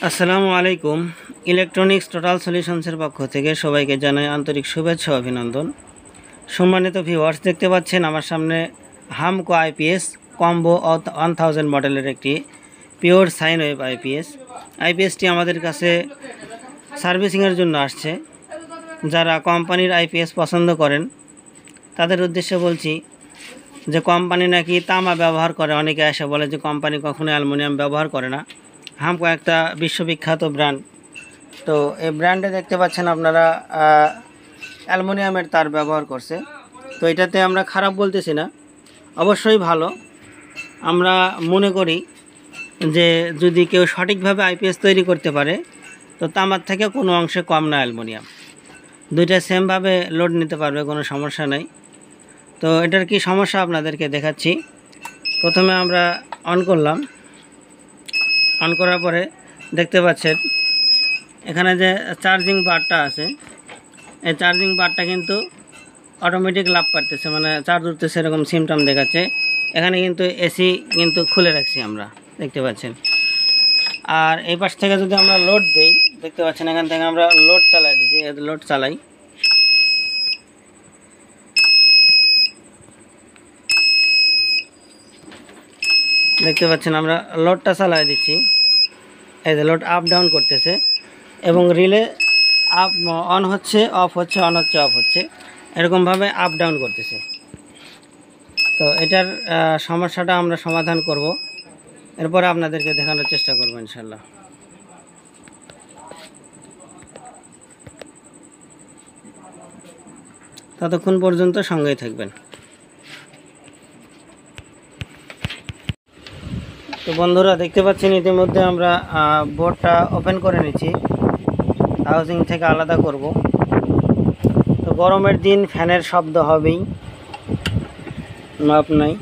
আসসালামু আলাইকুম। Electronics total সলিউশনসের পক্ষ থেকে সবাইকে জানাই আন্তরিক শুভেচ্ছা ও অভিনন্দন। সম্মানিত ভিউয়ার্স, দেখতে পাচ্ছেন আমার সামনে হামকো আইপিএস কম্বো 1000 মডেলের একটি পিওর সাইন ওয়েভ আইপিএসটি আমাদের কাছে সার্ভিসিংয়ের জন্য আসছে। যারা কোম্পানির আইপিএস পছন্দ করেন তাদের উদ্দেশ্যে বলছি যে কোম্পানি নাকি তামা ব্যবহার করে। অনেকে এসে বলে যে কোম্পানি কখনো অ্যালুমিনিয়াম ব্যবহার করে না। হামকো একটা বিশ্ববিখ্যাত ব্র্যান্ড। তো এই ব্র্যান্ডে দেখতে পাচ্ছেন আপনারা অ্যালুমিনিয়ামের তার ব্যবহার করছে। তো এটাতে আমরা খারাপ বলতেছি না, অবশ্যই ভালো। আমরা মনে করি যে যদি কেউ সঠিকভাবে আইপিএস তৈরি করতে পারে তো তামার থেকে কোনো অংশে কম না অ্যালুমিনিয়াম। দুইটা সেমভাবে লোড নিতে পারবে, কোনো সমস্যা নাই। তো এটার কি সমস্যা আপনাদেরকে দেখাচ্ছি। প্রথমে আমরা অন করলাম। অন করার পরে দেখতে পাচ্ছেন এখানে যে চার্জিং বারটা আছে, এই চার্জিং বারটা কিন্তু অটোমেটিক লাভ পারতেছে, মানে চার্জ উঠতেছে এরকম সিমটম দেখাচ্ছে। এখানে কিন্তু এসি কিন্তু খুলে রাখছি আমরা, দেখতে পাচ্ছেন। আর এই পাশ থেকে যদি আমরা লোড দিই, দেখতে পাচ্ছেন এখান থেকে আমরা লোড চালাই দিচ্ছি। লোড চালাই, দেখতে পাচ্ছেন আমরা লোডটা চালাই দিচ্ছি। এই যে লোড আপ ডাউন করতেছে এবং রিলে আপ অন হচ্ছে, অফ হচ্ছে, অন হচ্ছে, অফ হচ্ছে, এরকমভাবে আপ ডাউন করতেছে। তো এটার সমস্যাটা আমরা সমাধান করব, এরপরে আপনাদেরকে দেখানোর চেষ্টা করব ইনশাল্লাহ। ততক্ষণ পর্যন্ত সঙ্গেই থাকবেন। তো বন্ধুরা, দেখতে পাচ্ছেন ইতিমধ্যে আমরা বোর্ডটা ওপেন করে নিচ্ছি, হাউজিং থেকে আলাদা করব। তো গরমের দিন ফ্যানের শব্দ হবেই, মাপ নাই।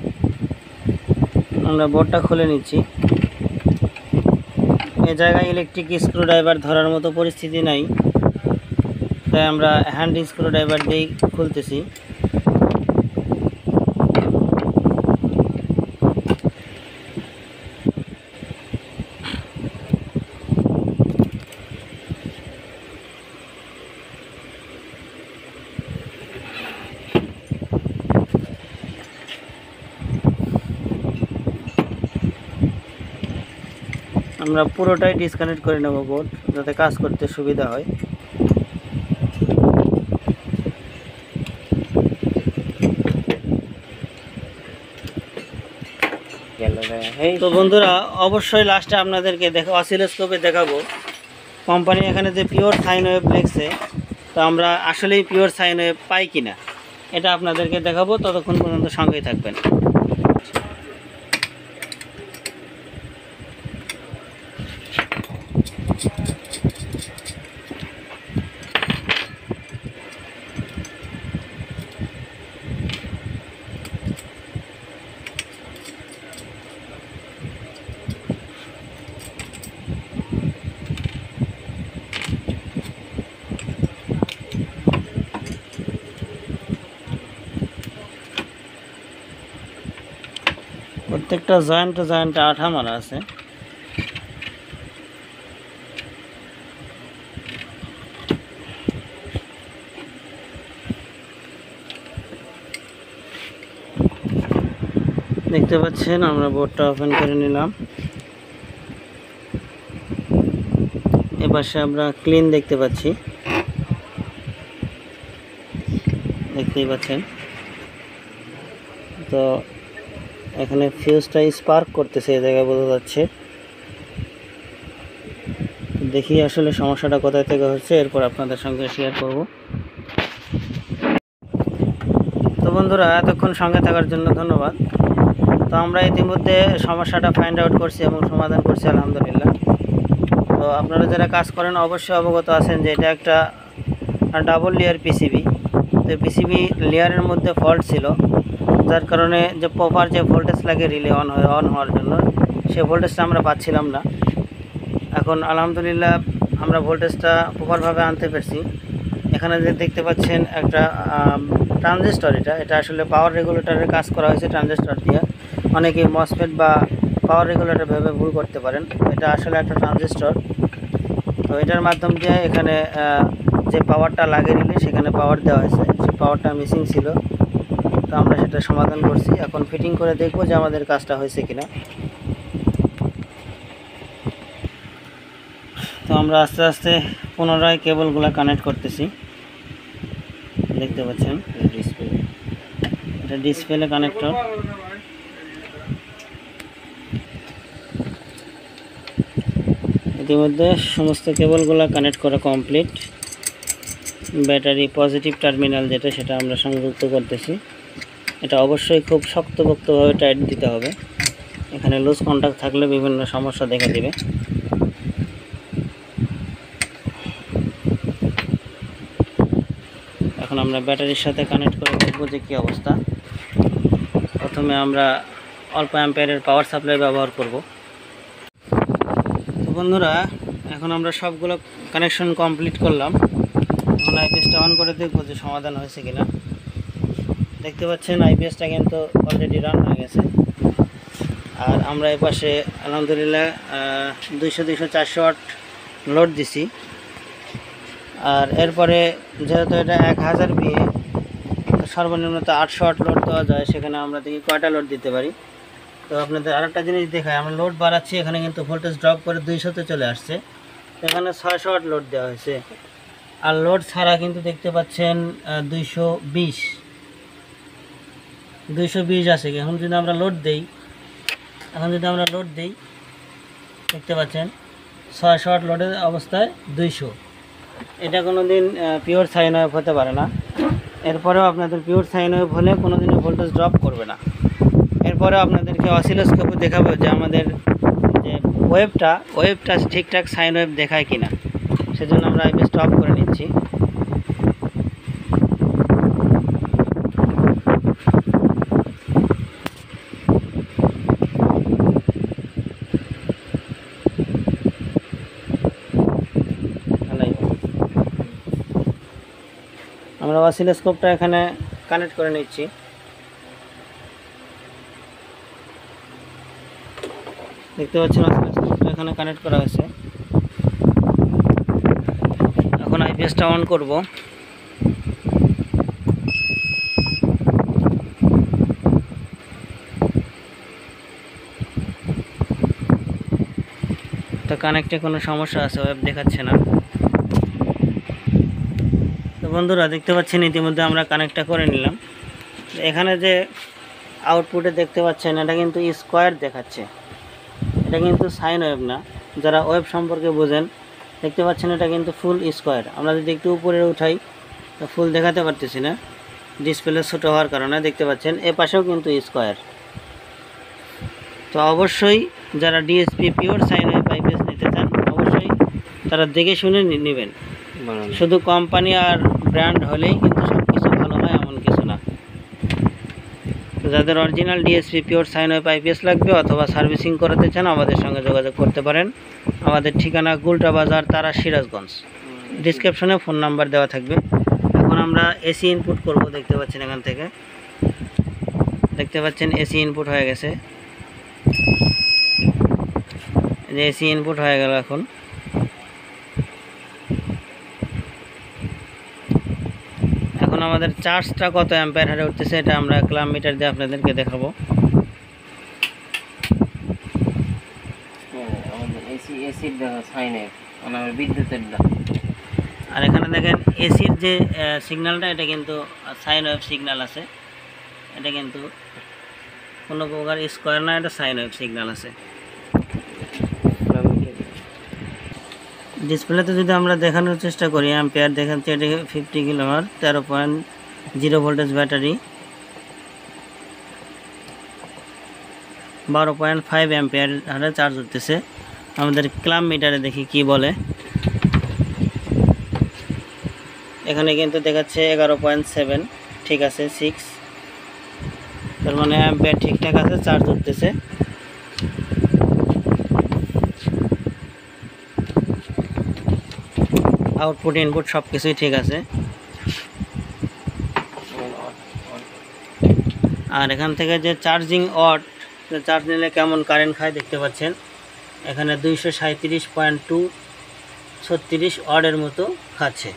আমরা বোর্ডটা খুলে নিচ্ছি। এই জায়গায় ইলেকট্রিক স্ক্রুড্রাইভার ধরার মতো পরিস্থিতি নাই, তাই আমরা হ্যান্ড স্ক্রুড্রাইভার দিয়েই খুলতেছি। আমরা পুরোটাই ডিসকানেক্ট করে নেব বোর্ড, যাতে কাজ করতে সুবিধা হয়। তো বন্ধুরা, অবশ্যই লাস্টে আপনাদেরকে অসিলোস্কোপে দেখাবো কোম্পানি এখানে যে পিওর সাইন ওয়েভ লেখছে, তো আমরা আসলেই পিওর সাইন ওয়েভ পাই কিনা এটা আপনাদেরকে দেখাবো। ততক্ষণ পর্যন্ত সঙ্গেই থাকবেন। প্রত্যেকটা জয়েন্টে আঠা মারা আছে। দেখতে পাচ্ছেন আমরা বোর্ডটা ওপেন করে নিলাম। এপাশে আমরা ক্লিন দেখতে পাচ্ছি, দেখতেই পাচ্ছেন। তো এখানে ফিউজটা স্পার্ক করতেছে, এই জায়গায় বোঝা যাচ্ছে। দেখি আসলে সমস্যাটা কোথায় থেকে হচ্ছে, এরপর আপনাদের সঙ্গে শেয়ার করব। তো বন্ধুরা, এতক্ষণ সঙ্গে থাকার জন্য ধন্যবাদ। তো আমরা ইতিমধ্যে সমস্যাটা ফাইন্ড আউট করছি এবং সমাধান করছি, আলহামদুলিল্লাহ। তো আপনারা যারা কাজ করেন অবশ্যই অবগত আছেন যে এটা একটা ডাবল লেয়ার পিসিবি। তো পিসিবি লেয়ারের মধ্যে ফল্ট ছিল, যার কারণে যে প্রপার যে ভোল্টেজ লাগে রিলে অন হওয়ার জন্য, সে ভোল্টেজটা আমরা পাচ্ছিলাম না। এখন আলহামদুলিল্লাহ আমরা ভোল্টেজটা প্রপারভাবে আনতে পারছি। এখানে যে দেখতে পাচ্ছেন একটা ট্রানজিস্টর, এটা আসলে পাওয়ার রেগুলেটরের কাজ করা হয়েছে ট্রানজিস্টর দিয়ে। অনেকে মসফেট বা পাওয়ার রেগুলেটর ভেবে ভুল করতে পারেন। এটা আসলে একটা ট্রানজিস্টর। তো এটার মাধ্যম দিয়ে এখানে যে পাওয়ারটা লাগিয়ে নিলে সেখানে পাওয়ার দেওয়া হয়েছে, সেই পাওয়ারটা মিসিং ছিল। তো আমরা সেটা সমাধান করছি। এখন ফিটিং করে দেখব যে আমাদের কাজটা হয়েছে কিনা। তো আমরা আস্তে আস্তে পুনরায় কেবলগুলো কানেক্ট করতেছি। দেখতে পাচ্ছেন এটা ডিসপ্লে কানেক্টর। ইতিমধ্যে সমস্ত কেবলগুলো কানেক্ট করা কমপ্লিট। ব্যাটারি পজিটিভ টার্মিনাল যেটা, সেটা আমরা সংযুক্ত করতেছি। এটা অবশ্যই খুব শক্তপোক্তভাবে টাইট দিতে হবে, এখানে লুজ কন্টাক্ট থাকলে বিভিন্ন সমস্যা দেখা দিবে। এখন আমরা ব্যাটারির সাথে কানেক্ট করে দেখব যে কী অবস্থা। প্রথমে আমরা অল্প অ্যাম্পিয়ারের পাওয়ার সাপ্লাই ব্যবহার করব। তো বন্ধুরা, এখন আমরা সবগুলো কানেকশন কমপ্লিট করলাম। এখন আইপিএসটা অন করে দেখব যে সমাধান হয়েছে কিনা। দেখতে পাচ্ছেন আইপিএসটা কিন্তু অলরেডি রান হয়ে গেছে। আর আমরা এই পাশে আলহামদুলিল্লাহ 200-400 ওয়াট লোড দিছি। আর এরপরে যেহেতু এটা 1000 বিএ, সর্বনিম্ন 800 ওয়াট লোড দেওয়া যায়, সেখানে আমরা দেখি কয়টা লোড দিতে পারি। তো আপনাদের আরেকটা জিনিস দেখাই, আমরা লোড বাড়াচ্ছি, এখানে কিন্তু ভোল্টেজ ড্রপ করে 200-তে চলে আসছে। এখানে 600 ওয়াট লোড দেওয়া হয়েছে। আর লোড ছাড়া কিন্তু দেখতে পাচ্ছেন 220 আছে। এখন যদি আমরা লোড দেই, দেখতে পাচ্ছেন 600 ওয়াট লোডের অবস্থায় 200। এটা কোনো দিন পিওর সাইন ওয়েভ হতে পারে না। এরপরেও আপনাদের পিওর সাইন ওয়েভ হলে কোনো দিনও ভোল্টেজ ড্রপ করবে না। এরপরেও আপনাদেরকে অসিলোস্কোপে দেখাবো যে আমাদের যে ওয়েভটা ঠিকঠাক সাইন ওয়েভ দেখায় কিনা। সেজন্য আমরা আইপিএস অফ করে নিচ্ছি। আমরা অসিলোস্কোপটা এখানে কানেক্ট করে নিচ্ছি। দেখতে পাচ্ছেন অসিলোস্কোপটা এখানে কানেক্ট করা হয়েছে। এখন আইপিএসটা অন করব। তো কানেক্টে কোনো সমস্যা আছে, ওয়েব দেখাচ্ছে না। তো বন্ধুরা, দেখতে পাচ্ছেন ইতিমধ্যে আমরা কানেক্টটা করে নিলাম। এখানে যে আউটপুটে দেখতে পাচ্ছেন, এটা কিন্তু স্কোয়ার দেখাচ্ছে, এটা কিন্তু সাইন ওয়েভ না। যারা ওয়েব সম্পর্কে বোঝেন, দেখতে পাচ্ছেন এটা কিন্তু ফুল স্কোয়ার। আমরা যদি একটু উপরে উঠাই, তো ফুল দেখাতে পারতেছি না, ডিসপ্লে ছোটো হওয়ার কারণে। দেখতে পাচ্ছেন এ পাশেও কিন্তু স্কোয়ার। তো অবশ্যই যারা DSP pure sine wave IPS নিতে চান, অবশ্যই তারা দেখে শুনে নেবেন। শুধু কোম্পানি আর ব্র্যান্ড হলেই কিন্তু সব কিছু ভালো হয় এমন কিছু না। তো যাদের original DSP pure sine wave IPS লাগবে অথবা সার্ভিসিং করাতে চান, আমাদের সঙ্গে যোগাযোগ করতে পারেন। আমাদের ঠিকানা গুলটা বাজার, তারা, সিরাজগঞ্জ। ডিসক্রিপশনে ফোন নাম্বার দেওয়া থাকবে। এখন আমরা এসি ইনপুট করব। দেখতে পাচ্ছেন এখান থেকে, দেখতে পাচ্ছেন এসি ইনপুট হয়ে গেছে। যে এসি ইনপুট হয়ে গেল। এখন আমাদের চার্জটা কত অ্যাম্পিয়ার হারে উঠতেছে, এটা আমরা ক্লাম মিটার দিয়ে আপনাদেরকে দেখাবো। আর এখানে দেখেন এসির যে সিগন্যালটা, এটা কিন্তু সাইন ওয়েভ সিগন্যাল আছে। এটা কিন্তু কোনো প্রকার স্কোয়ার না, এটা সাইন ওয়েভ সিগন্যাল আছে। ডিসপ্লেতে যদি আমরা দেখানোর চেষ্টা করি, অ্যাম্পিয়ার দেখাচ্ছি, এটা 50 কিলোওয়াট, 13.0 ভোল্টেজ ব্যাটারি, 12.5 অ্যাম্পিয়ার হারে চার্জ উঠতেছে। আমাদের ক্লাম মিটারে দেখি কি বলে। এখানে কিন্তু দেখাচ্ছে 11.7, ঠিক আছে 6, তার মানে অ্যাম্পিয়ার ঠিকঠাক আছে, চার্জ উঠতেছে। আউটপুট ইনপুট সব কিছুই ঠিক আছে। আর এখান থেকে যে চার্জিং ওয়াট চার্জ নিলে কেমন কারেন্ট খায় দেখতে পাচ্ছেন। এখানে 237.236 ওয়াটের মতো খাচ্ছে।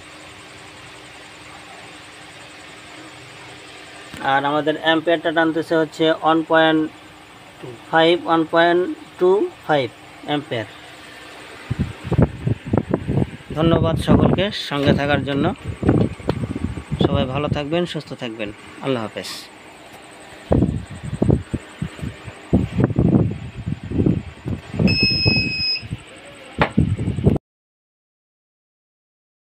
আর আমাদের অ্যাম্পিয়ারটা টানতেছে হচ্ছে 1.25 অ্যাম্পিয়ার। ধন্যবাদ সকলকে সঙ্গে থাকার জন্য। সবাই ভালো থাকবেন, সুস্থ থাকবেন। আল্লাহ হাফেজ।